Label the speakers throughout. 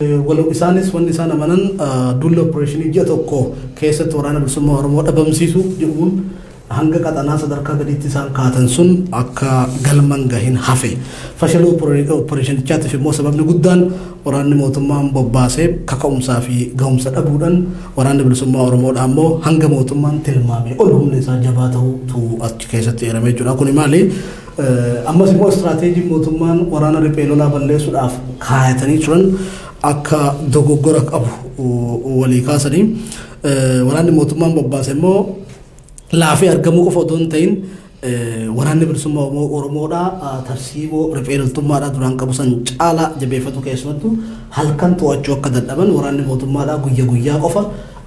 Speaker 1: Walau isaanis wanni isaan amanan dulla opereeshinii ji'a tokko keessatti waraana bilisummaa Oromoo dhabamsiisuu jedhuun hanga qaxanaa sadarkaa gadiitti isaan kaatan sun akka galman gahin hafe. Fashaluu opereeshinichaatiif immoo sababni guddaan waraanni mootummaan bobbaasee kaka'umsaa fi gahumsa dhabuudhaan waraanni bilisummaa Oromoodhaa immoo hanga mootummaan tilmaame ol humna isaa jabaa ta'utu achi keessatti eeramee jechuudha. Kuni maali? Ammas immoo istiraateejii mootummaan waraana riphee lolaa balleessuudhaaf kaayatanii turan akka dogoggora qabu walii kaasanii waraanni mootummaan bobbaase immoo laafee argamuu qofa otoo hin ta'in waraanni bilisummaa Oromoodhaa tarsiimoo riphee loltummaadhaa duraan qabu san caalaa jabeeffatu keessumattuu halkan to'achuu akka dadhaban waraanni mootummaadhaa guyyaa qofa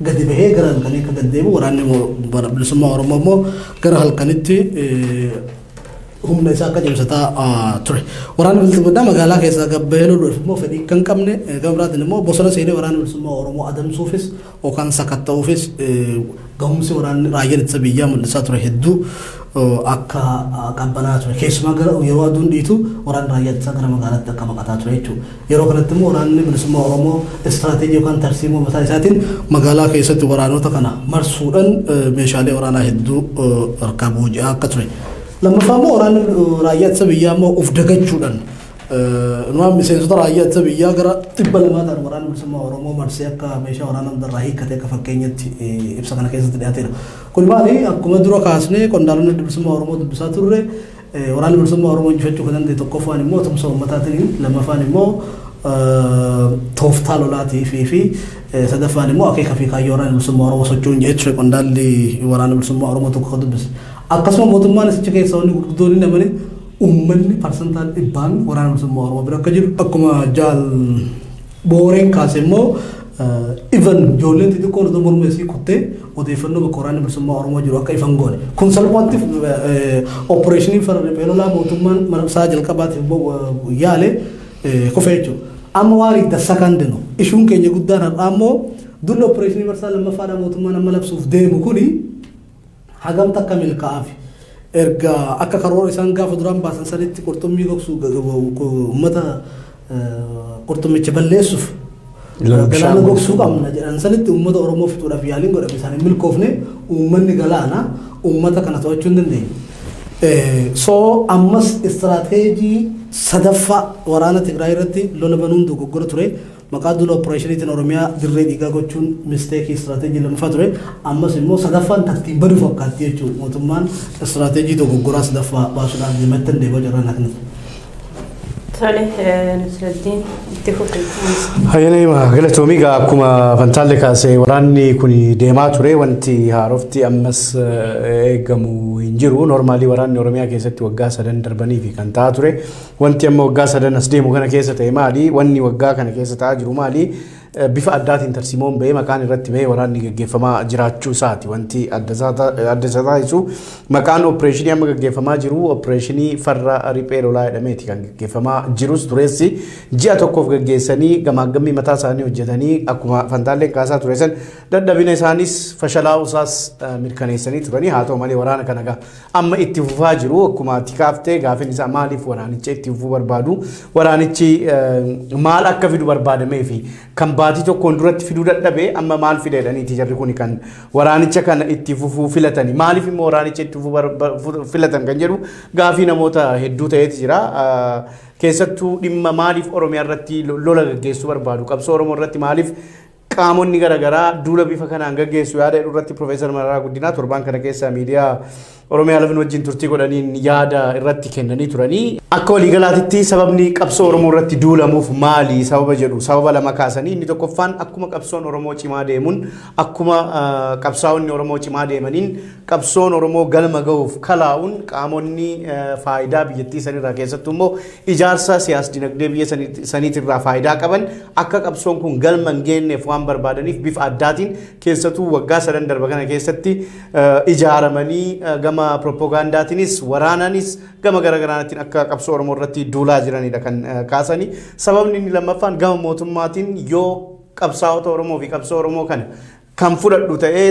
Speaker 1: gadi bahee gara halkanii akka gaddeemu waraanni bilisummaa Oromoo immoo gara halkanitti humna isaa akka cimsataa ture. Waraanni bilisummaa magaalaa keessaa gabbahee loluuf immoo fedhii kan qabne gama biraatiin immoo bosona seenee waraanni bilisummaa Oromoo adamsuufis yookaan sakatta'uufis gahumsi waraanni raayyaa ittisa biyyaa mul'isaa ture hedduu akka qabbanaa ture. Keessumaa gara yeroo aduun dhiitu waraanni raayyaa ittisaa gara magaalaatti akka baqataa ture jechuudha. Yeroo kanatti immoo waraanni bilisummaa Oromoo istiraateejii yookaan tarsiimoo mataa isaatiin magaalaa keessatti waraanota kana marsuudhaan meeshaalee waraanaa hedduu harkaa booji'aa akka ture. Lammaffaa immoo waraanni raayyaa ittisa biyyaa immoo of dagachuudhaan nuwaan miseensota raayyaa ittisa biyyaa gara 200 ta'an waraanni bilisummaa Oromoo marsee akka meeshaa waraanaa hundarraa hiikkatee akka fakkeenyatti ibsa kana keessatti dhiyaateera. Kun maali? Akkuma dura kaasnee qondaalonni bilisummaa Oromoo dubbisaa turre waraanni bilisummaa Oromoo injifachuu kan danda'e tokkoffaan immoo tumsa uummataatiin lammaffaan immoo tooftaa lolaatii fi sadaffaan immoo akeeka fi kaayyoo waraanni bilisummaa Oromoo socho'uun jechuudha qondaalli waraanni bilisummaa Oromoo tokko dubbise. Akkasuma mootummaan isicha keessa wanni gurguddoonni namani uummanni parsantaan dhibbaan waraana bilisummaa Oromoo bira akka jiru akkuma jaal booreen kaase immoo even ijoolleen xixiqqoon otoo morma isii kuttee odeeffannoo bakka waraanni bilisummaa Oromoo jiru akka ifan goone. Kun salphaatti opereeshinii farra riphee lolaa mootummaan marsaa jalqabaatiif yaale kufee jechuudha. Amma waan itti sakandinu ishuun keenya guddaan har'aa immoo dulla opereeshinii marsaa lammaffaadhaa mootummaan amma labsuuf deemu kuni hagam takka milkaa'aaf erga akka karoora isaan gaafa duraan baasan sanitti qurxummii gogsuu uummata qurxummicha balleessuuf galaana gogsuu qabna jedhan sanitti uummata Oromoo fixuudhaaf yaaliin godhame isaanii milkoofne uummanni galaana uummata kana to'achuu hin dandeenye. So ammas istiraateejii sadaffaa waraana Tigraay irratti lola banuun dogoggora ture. Maqaa dulla opereeshiniitiin Oromiyaa dirree dhiigaa gochuun misteekii istiraateejii lammaffaa ture. Ammas immoo sadaffaan tartiib baduu fakkaatti jechuudha. Mootummaan istiraateejii dogoggoraa sadaffaa baasuudhaan deemattan deemaa jiran akkana.
Speaker 2: Tole Nusratdiin itti fufee.
Speaker 3: Hayyanii galatoomii akkuma fantaalee kaasee waraanni kun deemaa ture wanti haarofti ammas eegamu hin jiru. Normaalii waraanni Oromiyaa keessatti waggaa 3 darbanii fi kan ta'aa ture. Wanti amma waggaa 3 as deemu kana keessa ta'e maali? Wanni waggaa kana keessa ta'aa jiru maali? Bifa addaatiin tarsiimoon bahee maqaan irratti bahee waraanni gaggeeffamaa jiraachuu isaati. Wanti adda isaa taasisu maqaan opereeshinii amma gaggeeffamaa jiru opereeshinii farra riphee lolaa jedhameeti kan gaggeeffamaa jirus tureessi ji'a tokkoof gaggeessanii gamaagamii mataa isaanii hojjetanii akkuma fantaaleen kaasaa ture san dadhabina isaanis fashalaa'uu isaas mirkaneessanii turanii haa ta'u malee waraana kana amma itti fufaa jiru akkuma tikaaftee gaafin isaa maaliif waraanicha itti fufuu barbaadu waraanichi maal akka fidu barbaadamee fi kan baatii tokkoon duratti fiduu dadhabee amma maal fideedhaniiti jarri kun kan waraanicha kana itti fufuu filatanii maaliif immoo waraanicha itti fufuu filatan kan jedhu gaafii namoota hedduu ta'eeti jira. Keessattuu dhimma maaliif Oromiyaa irratti lola gaggeessuu barbaadu qabsoo Oromoo irratti maaliif qaamonni garaagaraa duula bifa kanaan gaggeessu yaada irratti Profeesar Mararaa Guddinaa torbaan kana keessa miidiyaa Oromiyaa Lafin wajjin turtii godhaniin yaada irratti kennanii turanii akka waliigalaatitti sababni qabsoo Oromoo irratti duulamuuf maali sababa jedhu sababa lama kaasanii inni tokkoffaan akkuma qabsoon Oromoo cimaa deemuun akkuma qabsaa'onni Oromoo cimaa deemaniin qabsoon Oromoo galma ga'uuf kalaa'uun qaamonni faayidaa biyyattii sanirraa keessattuu immoo ijaarsa siyaas dinagdee biyya saniitirraa faayidaa qaban akka qabsoon kun galma hin geenyeef waan barbaadaniif bifa addaatiin keessattuu waggaa 3 darba kana keessatti ijaaramanii gama propagandaatiinis waraananis gama garaagaraatiin akka qabsoo Oromoo irratti duulaa jiranidha kan kaasanii sababni inni lammaffaan gama mootummaatiin yoo qabsaa'ota Oromoo fi qabsoo Oromoo kana kan fudhadhu ta'ee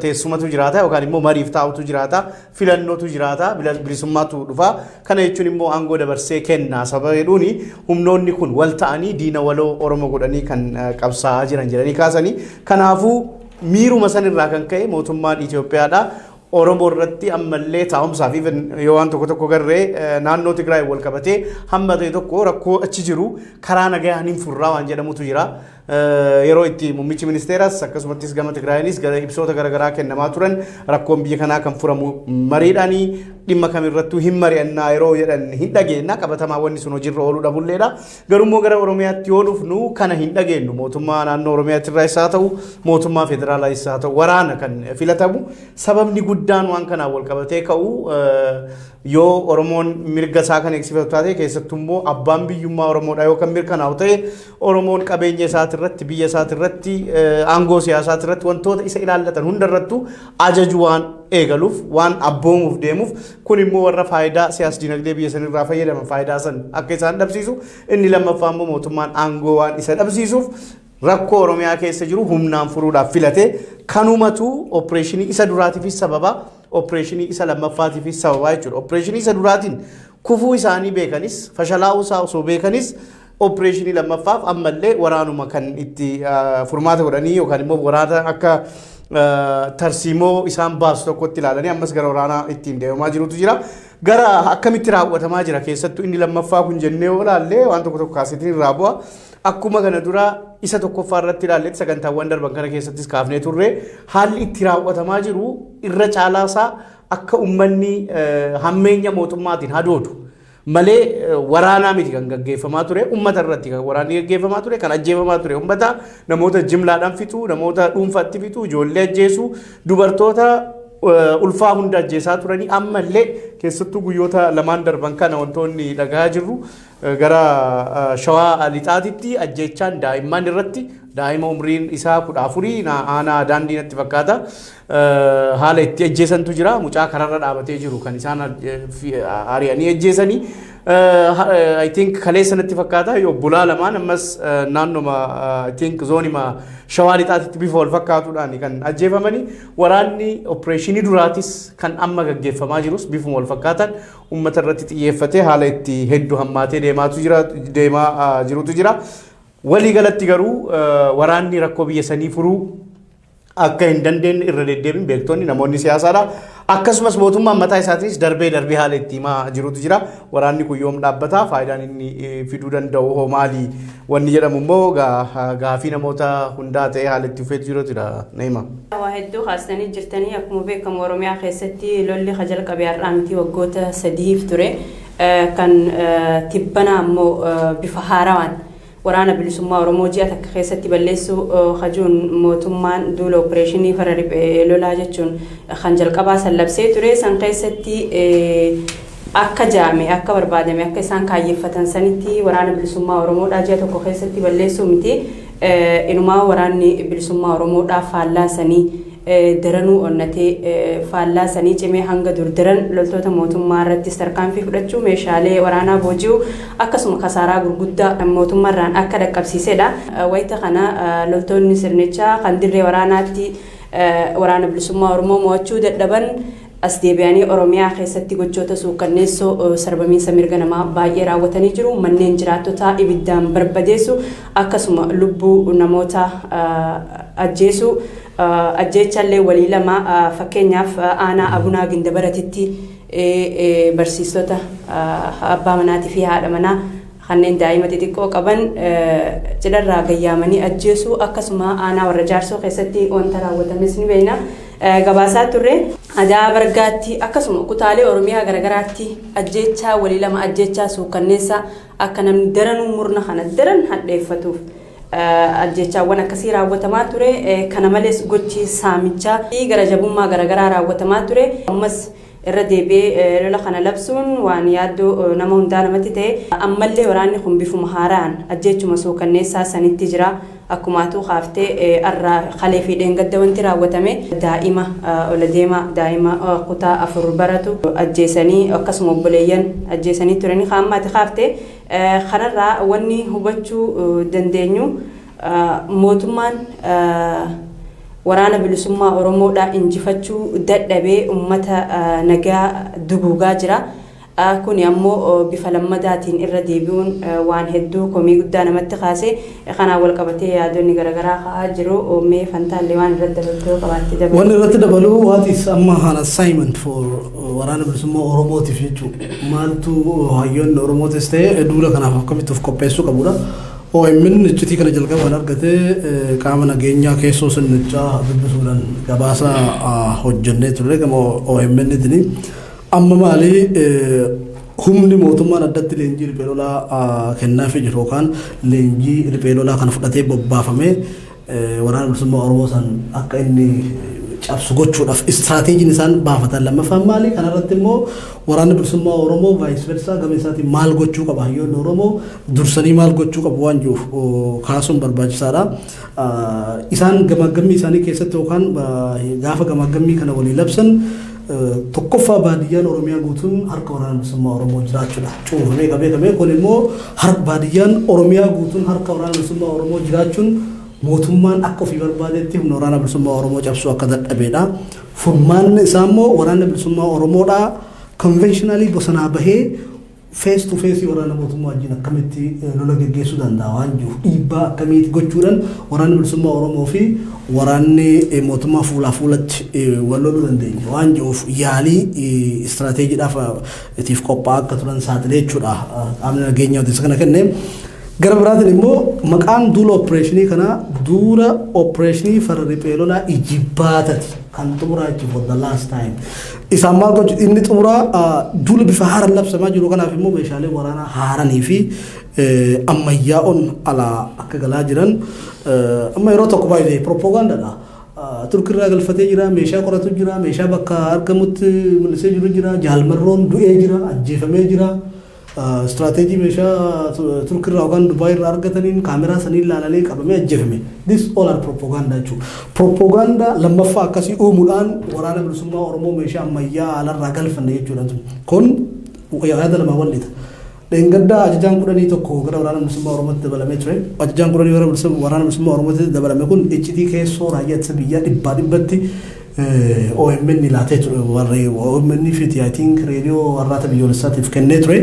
Speaker 3: teessumatu jiraata yookaan immoo mariif taa'utu jiraata filannootu jiraata bilisummaatu dhufa kana jechuun immoo aangoo dabarsee kennaa sababa jedhuuni humnoonni kun wal ta'anii diina waloo Oromoo godhanii kan qabsaa'aa jiran jedhanii kaasanii kanaafuu miiruma sanirraa kan ka'e mootummaan Itoophiyaadha Oromoo irratti ammallee taa'umsaa fi yoo waan tokko garree naannoo Tigraay wal qabatee hamma ta'e tokko rakkoo achi jiru karaa nagayaan hin furraa waan jedhamutu jira. Yeroo itti muummichi ministeeras akkasumattis gama Tigraayinis gara ibsoota garaagaraa kennamaa turan rakkoon biyya kanaa kan furamu mariidhaanii dhimma kamirrattuu hin mari'annaa yeroo jedhan hin dhageenna qabatamaa wanni sun hojiirra ooluu dhabulleedha. Garuu gara Oromiyaatti yoo dhufnu kana hin dhageenyu mootummaa naannoo Oromiyaatti irraa isaa ta'u mootummaa federaalaa isaa ta'u waraana kan filatamu sababni guddaan waan kanaan wal qabatee ka'u yoo Oromoon mirga isaa kan eegsifatu taate keessattuu immoo abbaan biyyummaa Oromoodha yoo kan mirkanaa'u ta'e Oromoon qabeenya isaati irratti biyya isaati irratti aangoo siyaasaati irratti wantoota isa ilaallatan hundarrattu ajaju waan eegaluuf waan abboomuuf deemuuf kun immoo warra faayidaa siyaas dinagdee biyya sanirraa fayyadaman faayidaa san akka isaan dhabsiisu inni lammaffaa immoo mootummaan aangoo waan isa dhabsiisuuf rakkoo Oromiyaa keessa jiru humnaan furuudhaaf filate kanumatu opereeshinii isa duraatiifis sababa opereeshinii isa lammaffaatiifis sababa jechuudha. Opereeshinii isa duraatiin kufuu isaanii beekanis fashalaa'uu isaa osoo beekanis opereeshinii lammaffaaf ammallee waraanuma kan itti furmaata godhanii yookaan immoo waraana akka tarsiimoo isaan baasu tokkotti ilaalanii ammas gara waraanaa ittiin deemamaa jirutu jira. Gara akkamitti raawwatamaa jira keessattuu inni lammaffaa kun jennee yoo ilaalle waan tokko kaasitiin irraa bu'a. Akkuma kana dura isa tokkoffaa irratti ilaalletti sagantaawwan darban kana keessattis kaafnee turre haalli itti raawwatamaa jiru irra caalaasaa akka uummanni hammeenya mootummaatiin hadoodu malee waraanaa miti kan gaggeeffamaa ture uummata irratti kan waraanni gaggeeffamaa ture kan ajjeefamaa ture uummata namoota jimlaadhaan fixuu namoota dhuunfaatti fixuu ijoollee ajjeesuu dubartoota ulfaa hunda ajjeesaa turanii ammallee keessattuu guyyoota lamaan darban kana wantoonni dhagaa jirru gara shawaa lixaatitti ajjeechaan daa'imman irratti daa'ima umriin isaa 14 aanaa daandii natti fakkaata haala itti ajjeesantu jira mucaa kararra dhaabatee jiru kan isaan ari'anii ajjeesanii I think kaleessa natti fakkaata yoo bulaa lamaan ammas naannoma I think zoonima shawaa lixaatitti bifa wal fakkaatuudhaan kan ajjeefamanii waraanni opereeshinii duraatis kan amma gaggeeffamaa jirus bifuma wal fakkaatan uummata irratti xiyyeeffatee haala itti hedduu hammaatee deemaa jirutu jira. Walii galatti garuu waraanni rakkoo biyya sanii furuu akka hin dandeenye irra deddeebiin beektonni namoonni siyaasaadha. Akkasumas mootummaan mataa isaatiis darbee haala itti himaa jirutu jira. Waraanni kun yoom dhaabbata faayidaan inni fiduu danda'u hoo maali wanni jedhamu immoo gaafii namoota hundaa ta'ee haala itti ufeetu jirutudha Neema.
Speaker 2: Waa hedduu haasanii jirtanii akkuma beekamu Oromiyaa keessatti lolli hajal qabee har'aantii waggoota 3 ture kan tibbana ammoo bifa haarawaan waraana bilisummaa Oromoo ji'a takka keessatti balleessuu hajuun mootummaan duula opereeshinii fara riphee lolaa jechuun kan jalqabaa sallabsee ture san keessatti akka jaame akka barbaadame akka isaan kaayyeeffatan sanitti waraana bilisummaa Oromoodhaa ji'a tokko keessatti balleessuu miti inumaa waraanni bilisummaa Oromoodhaa faallaa sanii daranuu onnatee faallaa sanii cimee hanga durdaran loltoota mootummaa irratti tarkaanfii fudhachuu meeshaalee waraanaa booji'uu akkasuma kasaaraa gurguddaa mootummaarraan akka dhaqqabsiisedha. Wayita kana loltoonni sirnichaa kan dirree waraanaatti waraana bilisummaa Oromoo mo'achuu dadhaban as deebi'anii Oromiyaa keessatti gochoota suukanneessoo sarbamiinsa mirga namaa baay'ee raawwatanii jiru. Manneen jiraattotaa ibiddaan barbadeessu akkasuma lubbuu namoota ajjeesuu ajjeechallee walii lama fakkeenyaaf aanaa Abunaa Gindabaratitti barsiistota abbaa manaatii fi haadha manaa kanneen daa'ima xixiqqoo qaban cidharraa gayyaamanii ajjeesuu akkasuma aanaa warra jaarsoo keessatti wanta raawwatames ni beekna. Gabaasaa turre Adaa Bargaatti akkasuma kutaalee Oromiyaa garagaraatti ajjeechaa walii lama ajjeechaa suukanneessa akka namni daranuu murna kana daran hadheeffatuuf ajjechaawwan akkasii raawwatamaa ture. Kana malees gochi saamichaa fi garajabummaa garagaraa raawwatamaa ture. Ammas irra deebi'ee lola kana labsuun waan yaaddoo nama hundaa namatti ta'e ammallee waraanni kun bifuma haaraan ajjeechuma suukanneessaa sanitti jira. Akkumaatu haaftee arraa kalee fi dheengadda wanti raawwatame daa'ima ola deema daa'ima kutaa 4 baratu ajjeesanii akkasuma obboleeyyan ajjeesanii turanii haammaati haaftee kanarraa wanni hubachuu dandeenyu mootummaan waraana bilisummaa Oromoodhaa injifachuu dadhabee uummata nagaa duguugaa jira. Kun ammoo bifa lammadaatiin irra deebi'uun waan hedduu komii guddaa namatti kaasee kanaan wal qabatee yaadonni garaagaraa ka'aa jiru. Mee Fantaallee waan irratti dabaluu qabaattee dabaluu.
Speaker 1: Waan irratti dabaluu what is amma an assignment for waraana bilisummaa Oromootiif jechuudha. Maaltu hayyoonni Oromootis ta'e duula kanaaf akkamitti of qopheessuu qabudha. OMN iccitii kana jalqabaan argatee qaama nageenyaa keessoo sinnichaa dubbisuudhaan gabaasa hojjennee turre gama OMN ittiin amma maali humni mootummaan addatti leenjii riphee lolaa kennaafii jiru yookaan leenjii riphee lolaa kana fudhatee bobbaafamee waraana bilisummaa Oromoo san akka inni cabsu gochuudhaaf istiraatiijiin isaan baafatan lammaffaan maali kanarratti immoo waraana bilisummaa Oromoo vice versa gama isaatiin maal gochuu qaba hayyoonni Oromoo dursanii maal gochuu qabu waan jiruuf kaasuun barbaachisaadha. Isaan gamaggammii isaanii keessatti yookaan gaafa gamaggammii kana walii labsan tokkoffaa baadiyyaan Oromiyaa guutuun harka waraana bilisummaa Oromoo jiraachuudha. Cuufamee qabee kun immoo harka baadiyyaan Oromiyaa guutuun harka waraana bilisummaa Oromoo jiraachuun mootummaan akka ofii barbaadetti humna waraana bilisummaa Oromoo cabsuu akka dadhabeedha. Furmaanni isaa immoo waraana bilisummaa Oromoodhaa conventionally bosonaa bahee face to face waraana mootummaa wajjin akkamitti lola geggeessuu danda'a waan jiruuf dhiibbaa akkamitti gochuudhaan waraana bilisummaa Oromoo fi waraanni mootummaa fuulaa fuulatti wal loluu dandeenya waan jiruuf yaalii istiraatiijiidhaaf itiif qophaa'aa akka turan saaxilee jechuudha. Qaamni nageenyaa odeessa kana kennee gara biraatiin immoo maqaan duula opereeshinii kana duula opereeshinii farra riphee lolaa ijibbaatati kan xumuraa jechuun for the last time. Isaan maal gochuu inni xumuraa duula bifa haaraan labsamaa jiru kanaaf immoo meeshaalee waraanaa haaranii fi ammayyaa'oon alaa akka galaa jiran amma yeroo tokko baay'ee propoogaandaadha. Turkirraa galfatee jira, meeshaa qoratu jira, meeshaa bakka argamutti mul'isee jiru jira, jaalmarroon du'ee jira, ajjeefamee jira. Strategy meeshaa Turkirraa yookaan Dubaay irraa argataniin kaameraa sanii ilaalee qabamee ajjeefame. This all are propaganda jechuudha. Propaganda lammaffaa akkasii uumuudhaan waraana bilisummaa Oromoo meeshaa ammayyaa alarraa galfanne jechuudha. Kun yaada lamaa walitti. Dheengaddaa ajajaan 11 gara waraana bilisummaa Oromootti dabalamee ture. Ajajaan 10 gara waraana bilisummaa Oromootti dabalame kun iccitii keessoo raayyaa ittisa biyyaa dhibbatti OMN laatee ture warri OMN fiti I think radio warraata biyyoolessaatiif kennee ture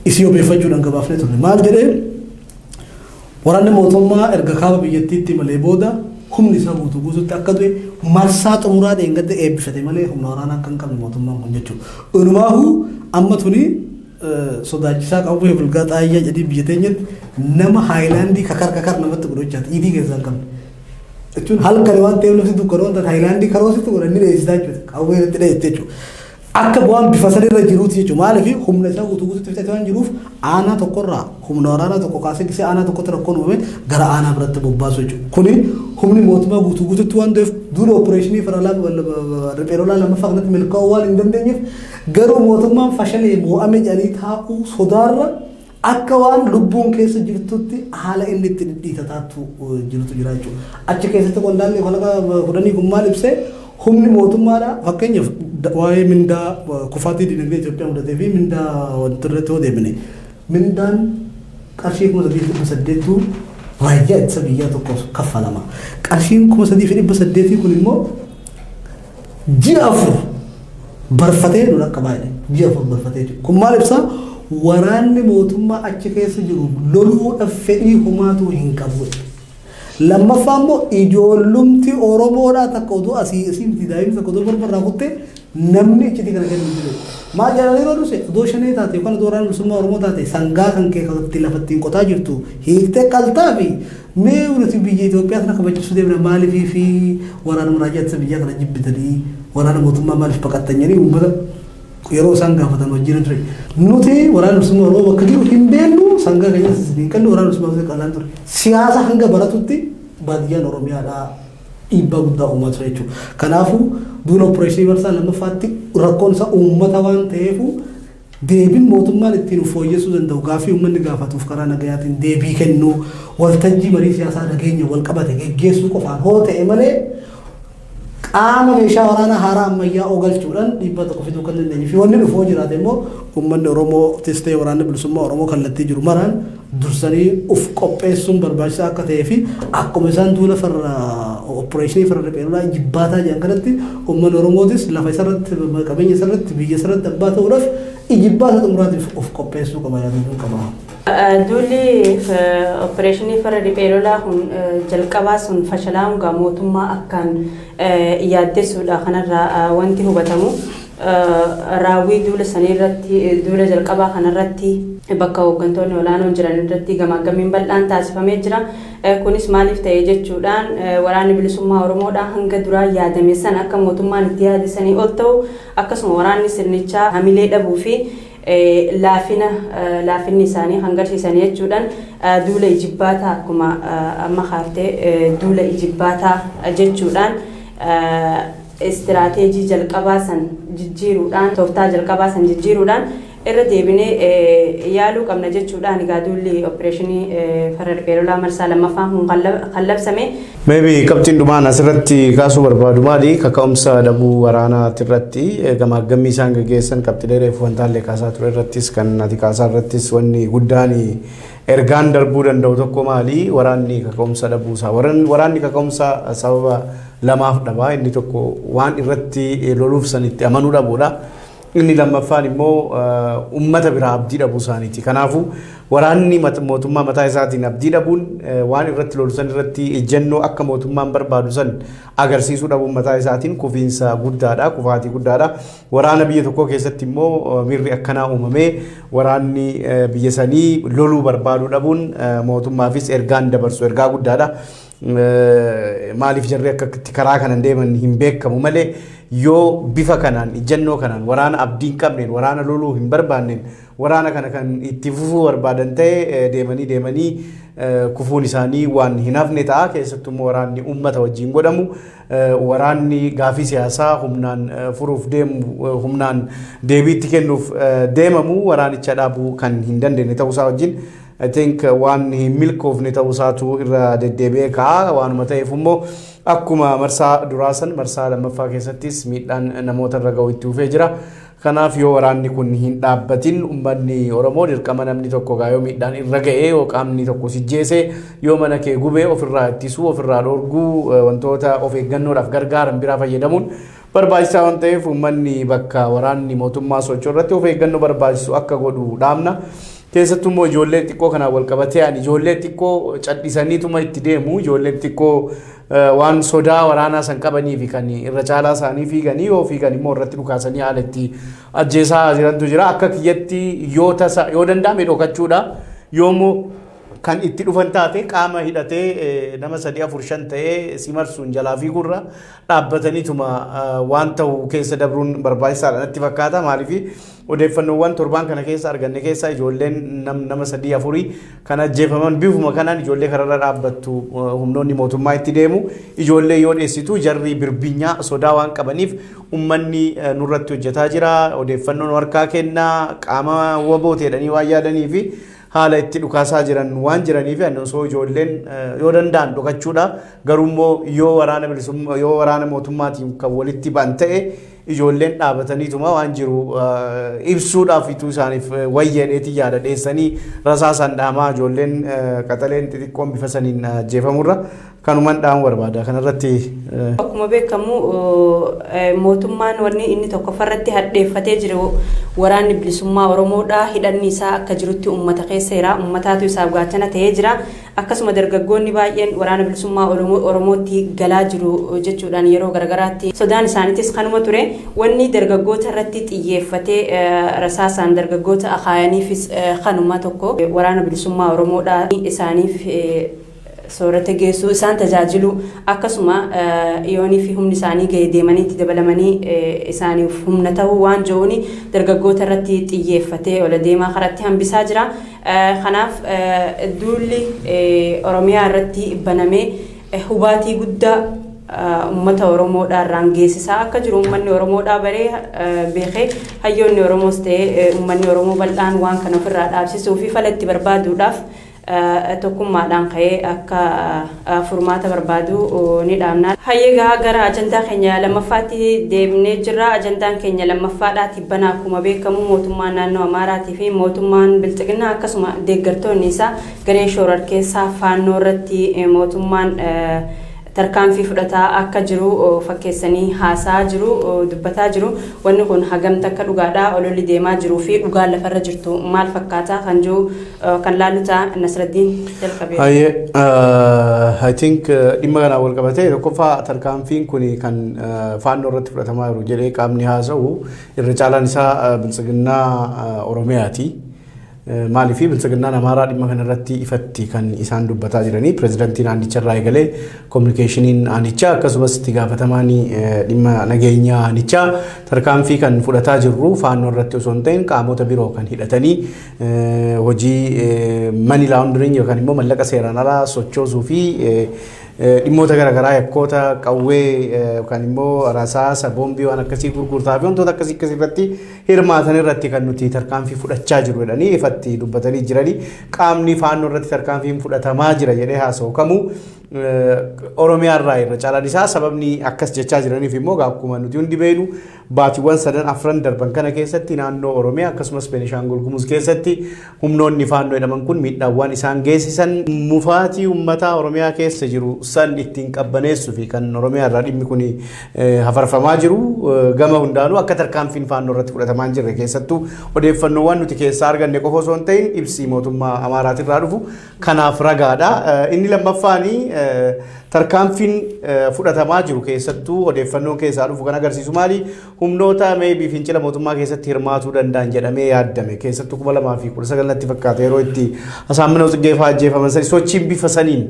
Speaker 1: isii obeeffachuudhaan gabaafnee ture maal jedhee waraanni mootummaa erga kaaba biyyattiitti malee booda humni isaa guutuutti akka du'e marsaa xumuraa dheengadda eebbifate malee humna waraanaa akka hin qabne mootummaan kun jechuudha. Unumaahu amma tuni sodaachisaa qabu bulgaa xaayyaa jedhii biyya teenyatti nama haayilaandii kakar namatti godhachaati idii keessaa hin qabne. Jechuun halkan waan ta'eef lafti dukkanoo ta'e haayilaandii karoositti godhanii dheessisaa jechuudha. Qawwee irratti dheessite jechuudha. Akka bu'aan bifa sadiirra jiruuti jechuudha. Maaliif humna isaa guutuutti fixate waan jiruuf aanaa tokkorraa humna waraanaa tokko kaasee gisee aanaa tokkotti rakkoon uumame gara aanaa biratti bobbaasu jechuudha. Kuni humni mootummaa guutuutti waan ta'eef duula opereeshinii faralaa riphee lolaa lammaffaa kanatti milkaa'uu waan hin dandeenyeef garuu mootummaan fashalee mo'ame jedhanii taa'uu sodaarra akka waan lubbuun keessa jirtutti haala inni itti dhidhiitataatu jirutu jira jechuudha. Achi keessatti qondaalli kalaqa fudhanii kun maal ibsee humni mootummaadha fakkeenyaaf waa'ee mindaa kufaatii dinagdee Itoophiyaa mudatee fi mindaa wanti irratti yoo deemine mindaan qarshii 3,800 raayyaa ittisa biyyaa tokko kaffalama. Qarshiin 3,800 kun immoo ji'a 4 barfatee nu akka baay'ee ji'a 4 barfatee jiru. Kun maal ibsaa? Waraanni mootummaa achi keessa jiru loluudhaaf fedhii homaatu hin qabu. Lammaffaa immoo ijoollumti Oromoodhaa takka oduu asii daa'imni takka oduu barbaarraa kuttee namni iccitii kana kennu jiru. Maal jedhanii yeroo dhuse odoo shanee taate yookaan odoo waraana bilisummaa Oromoo taate sangaa kan kee kanatti lafattiin qotaa jirtu hiiktee qaltaa fi mee nuti biyya Itoophiyaa kana kabachiisuu deemna maaliifii fi waraana raayyaa ittisa biyyaa kana jibbitanii waraana mootummaa maaliif baqattanii uummata yeroo isaan gaafatan wajjin ture. Nuti waraana bilisummaa Oromoo bakka jiru hin beeknu sangaa keenyas hin qabnu waraana bilisummaa Oromoo qalaan ture. Siyaasa hanga baratutti baadiyyaan Oromiyaadhaa dhiibbaa guddaa uumaa ture jechuudha. Kanaafuu duula opereeshinii marsaa lammaffaatti rakkoon isaa uummata waan ta'eef deebiin mootummaan ittiin fooyyessuu danda'u gaaffii uummanni gaafatuuf karaa nagayaatiin deebii kennuu waltajjii marii siyaasaa nageenya wal qabate geggeessuu qofaan hoo ta'e malee qaama meeshaa waraanaa haaraa ammayyaa ogalchuudhaan dhibba tokko fiduu kan dandeenyu fi wanni dhufoo jiraate immoo uummanni Oromoo tistee waraanni bilisummaa Oromoo kallattii jiru maraan dursanii uf qopheessuun barbaachisaa akka ta'ee fi akkuma isaan duula farra opereeshinii farra riphee jibbaataa jiran kanatti uummanni Oromootis lafa isarratti qabeenya isarratti biyya isarratti abbaa ta'uudhaaf ijibbaata xumuraatiif uf qopheessuu qaba yaaduu qaba.
Speaker 2: Duulli opereeshinii farra riphee kun jalqabaa sun fashalaa'uun mootummaa akkaan yaaddessuudha kanarraa wanti hubatamu. Raawwii duula sanirratti duula jalqabaa kanarratti bakka hooggantoonni olaanoon jiran irratti gamaagamiin bal'aan taasifamee jira. Kunis maaliif ta'e jechuudhaan waraanni bilisummaa Oromoodhaa hanga duraa yaadame sana akka mootummaan itti yaadisanii ol ta'u akkasuma waraanni sirnichaa hamilee dhabuu fi laafinni isaanii hangarsiisan jechuudhaan duula ijibbaataa akkuma amma kaaftee duula ijibbaataa jechuudhaan istiraateejii jalqabaa san jijjiiruudhaan tooftaa jalqabaa san jijjiiruudhaan irra deebinee yaaluu qabna jechuudhaan egaa duulli opereeshinii farra riphee marsaa lammaffaan kun kan labsame.
Speaker 3: Maybe qabxiin dhumaan asirratti kaasuu barbaadu maali kaka'umsa dhabuu waraanaati irratti gamaagamii isaan gaggeessan qabxiilee reefu wantaallee kaasaa ture irrattis kan ati kaasaa irrattis wanni guddaan ergaan darbuu danda'u tokko maali waraanni kaka'umsa dhabuusaa waraanni kaka'umsa sababa lamaaf dhabaa inni tokko waan irratti loluuf sanitti amanuu dhabuudha. Inni lammaffaan immoo ummata biraa abdii dhabuu isaaniiti. Kanaafuu waraanni mootummaa mataa isaatiin abdii dhabuun waan irratti lolusan irratti ejjennoo akka mootummaan barbaadu san agarsiisuu dhabuun mataa isaatiin kufiinsa guddaadha, kufaatii guddaadha. Waraana biyya tokko keessatti immoo mirri akkanaa uumamee waraanni biyya sanii loluu barbaadu dhabuun mootummaafis ergaan dabarsu ergaa guddaadha. Maaliif jarri akkatti karaa kanan deeman hin beekamu malee yoo bifa kanaan ejjennoo kanaan waraana abdii hin qabneen waraana loluu hin barbaanneen waraana kana kan itti fufuu barbaadan ta'e deemanii kufuun isaanii waan hin hafne ta'a. Keessattuu waraanni uummata wajjin godhamu waraanni gaafii siyaasaa humnaan furuuf deemu humnaan deebiitti kennuuf deemamu waraanicha dhaabuu kan hin dandeenye ta'uusaa wajjin I think waan hin milkoofne ta'uusaatu irra deddeebi'ee ka'a. Waanuma ta'eef immoo akkuma marsaa duraasan marsaa lammaffaa keessattis miidhaan namoota irra ga'u itti dhufee jira. Kanaaf yoo waraanni kun hin dhaabbatin uummanni Oromoo dirqama namni tokko yoo miidhaan irra ga'ee yoo qaamni tokko sijjeese yoo mana kee gubee ofirraa ittisuu ofirraa dhorguu wantoota of eeggannoodhaaf gargaaran biraa fayyadamuun barbaachisaa waan ta'eef uummanni bakka waraanni mootummaa socho'u irratti of eeggannoo barbaachisu akka godhu dhaamna. Keessattuu immoo ijoollee xiqqoo kanaan wal qabatee ijoollee xiqqoo callisaniituma itti deemu ijoollee xiqqoo waan sodaa waraanaa san qabanii fi kan irra caalaa isaanii fiiganii yoo fiigan immoo irratti dhukaasanii haala itti ajjeesaa jirantu jira. Akka kiyyatti yoo danda'ame dhokachuudha yoommoo kan itti dhufan taate qaama hidhatee nama 3-4-5 ta'ee simarsuun jalaa fi gurra dhaabbataniituma waan ta'u keessa dabruun barbaachisaadha natti fakkaata. Maaliif odeeffannoowwan torbaan kana keessa arganne keessa ijoolleen nama 3-4 kan ajjeefaman bifuma kanaan ijoollee kararra dhaabbattu humnoonni mootummaa itti deemu ijoollee yoo dheessitu jarri birbinyaa sodaa waan qabaniif uummanni nurratti hojjetaa jira. Odeeffannoon harkaa kennaa qaama wabooteedhanii waan yaadanii fi haala itti dhukaasaa jiran waan jiraniif osoo ijoolleen yoo danda'an dhokachuudha. Garuu immoo yoo waraana mootummaatiin kan walitti ba'an ta'e ijoolleen dhaabataniituma waan jiru ibsuudhaaf ituu isaaniif wayyeedheetii yaada dheessanii rasaasaan dhaamaa ijoolleen qaxaleen xixiqqoon bifa saniin ajjeefamurra kanumaan dhaamu barbaada. Kanarratti
Speaker 2: akkuma beekamu mootummaan wanni inni tokkoffarratti hadheeffatee jiru waraanni bilisummaa Oromoodhaa hidhanni isaa akka jirutti uummata keessa jira. Uummataatu isaaf gaachana ta'ee jira. Akkasuma dargaggoonni baay'een waraana bilisummaa Oromootti galaa jiru jechuudhaan yeroo garagaraatti sodaan isaaniitis kanuma ture. Wanni dargaggoota irratti xiyyeeffatee rasaasaan dargaggoota akaayaniifis kanuma tokko waraana bilisummaa Oromoodhaa isaaniif soorata geessuu isaan tajaajilu akkasuma yoonii fi humni isaanii ga'ee deemaniitti dabalamanii isaaniif humna ta'uu waan jiruuni dargaggoota irratti xiyyeeffatee ola deemaa karatti hambisaa jira. Kanaaf duulli Oromiyaa irratti banamee hubaatii guddaa ummata Oromoodhaa irraan geessisaa akka jiru uummanni Oromoodhaa baree beekee hayyoonni Oromoos ta'ee uummanni Oromoo bal'aan waan kana ofirraa dhaabsisuu fi falatti barbaaduudhaaf tokkummaadhaan ka'ee akka furmaata barbaadu ni dhaamna. Hayyeegaa gara ajandaa keenya lammaffaatti deemnee jirra. Ajandaan keenya lammaffaadhaa tibbana akkuma beekamu mootummaan naannoo Amaaraatii fi mootummaan Bilxiginaa akkasuma deeggartoonni isaa garee shororkeessaa faannoo irratti mootummaan tarkaanfii fudhataa akka jiru fakkeessanii haasaa jiru dubbataa jiru. Wanni kun hagamta akka dhugaadhaa ololli deemaa jiruu fi dhugaan lafarra jirtu maal fakkaata kan jiru kan laalutaa Nasraddiin jalqabee.
Speaker 3: I think dhimma kana wal qabatee tokkoffaa tarkaanfiin kun kan faannoo irratti fudhatamaa jiru jedhee qaamni haasa'u irra caalaan isaa Bilxiginaa Oromiyaati. Maaliif Bilxiginnaan Amaaraa dhimma kanarratti ifatti kan isaan dubbataa jiranii pirezidaantiin aanichaa irraa eegalee kominikeeshiniin aanichaa akkasumas itti gaafatamaan dhimma nageenyaa aanichaa tarkaanfii kan fudhataa jirru faannoo irratti osoo hin ta'in qaamota biroo kan hidhatanii hojii mani laawundiriin yookaan immoo mallaqa seeraan alaa sochoosuu fi dhimmoota garaagaraa yakkoota qawwee yookaan immoo rasaasa boombii waan akkasii gurgurtaa fi wantoota akkasii irratti hirmaatan irratti kan nuti tarkaanfii fudhachaa jiru jedhanii ifatti dubbatanii jiranii qaamni faannoo irratti tarkaanfiin fudhatamaa jira jedhee haasa'u kamuu Oromiyaa irraa irra caalaan isaa sababni akkas jechaa jiraniif immoo akkuma nuti hundi beeknu baatiiwwan 3-4 darban kana keessatti naannoo Oromiyaa akkasumas Beenishaangul Gumuz keessatti humnoonni faannoo jedhaman kun miidhaawwan isaan geessisan mufaatii uummataa Oromiyaa keessa jiru san ittiin qabbaneessuu fi kan Oromiyaa irraa dhimmi kun hafarfamaa jiru gama hundaanuu akka tarkaanfiin faannoo irratti fudhatamaa hin jirre keessattuu odeeffannoowwan nuti keessaa arganne qofa osoo hin ta'in ibsii mootummaa Amaaraatirraa dhufu kanaaf ragaadha. Inni lammaffaanii tarkaanfiin fudhatamaa jiru keessattuu odeeffannoon keessaa dhufu kan agarsiisu maali humnoota maybe fincila mootummaa keessatti hirmaatuu danda'an jedhamee yaaddame keessattuu 2019 natti fakkaata yeroo itti Asaaminoo Tsiggeefaa ajjeefaman sochiin bifa saniin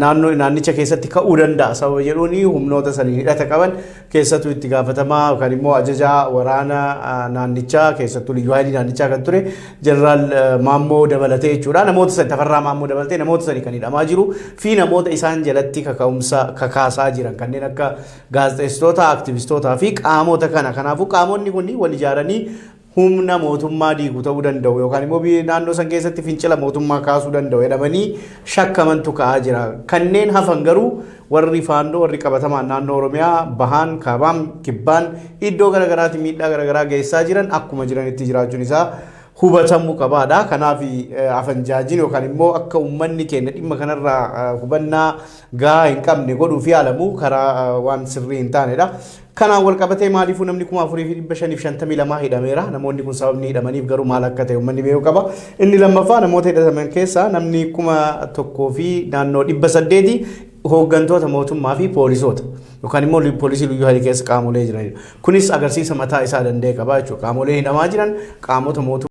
Speaker 3: naannicha keessatti ka'uu danda'a sababa jedhuun humnoota saniin hidhata qaban keessattuu itti gaafatamaa yookaan immoo ajajaa waraana naannichaa keessattuu liyyuu haayilii naannichaa kan ture jeneraal Maammoo dabalatee jechuudha namoota sani Tafarraa Maammoo dabalatee namoota sani kan hidhamaa jiru fi namoota isaan jalatti kakaasaa jiran kanneen akka gaazexeessitoota aktiivistootaa fi qaamota kana kanaafuu qaamonni kun wal ijaaranii humna mootummaa diiguu ta'uu danda'u yookaan immoo naannoo san keessatti fincila mootummaa kaasuu danda'u jedhamanii shakkamantu ka'aa jira. Kanneen hafan garuu warri faannoo warri qabatamaan naannoo Oromiyaa bahaan kaabaan kibbaan iddoo garaagaraatti miidhaa garaagaraa geessaa jiran akkuma jiranitti jiraachuun isaa hubatamuu qabaadha. Kanaaf afanjaajiin yookaan immoo akka uummanni keenya dhimma kanarraa hubannaa gahaa hin qabne godhuu fi alamu karaa waan sirrii hin taanedha. Kanaan wal qabatee maaliifuu namni 4552 hidhameera. Namoonni kun sababni hidhamaniif garuu maal akka ta'e uummanni beekuu qaba. Inni lammaffaa namoota hidhataman keessaa namni 1000 fi naannoo 800 hooggantoota mootummaa fi poolisoota yookaan immoo poolisii liyyuu haayilii keessa qaamolee jiranidha. Kunis agarsiisa mataa isaa danda'e qaba jechuudha. Qaamolee hidhamaa jiran qaamota mootummaa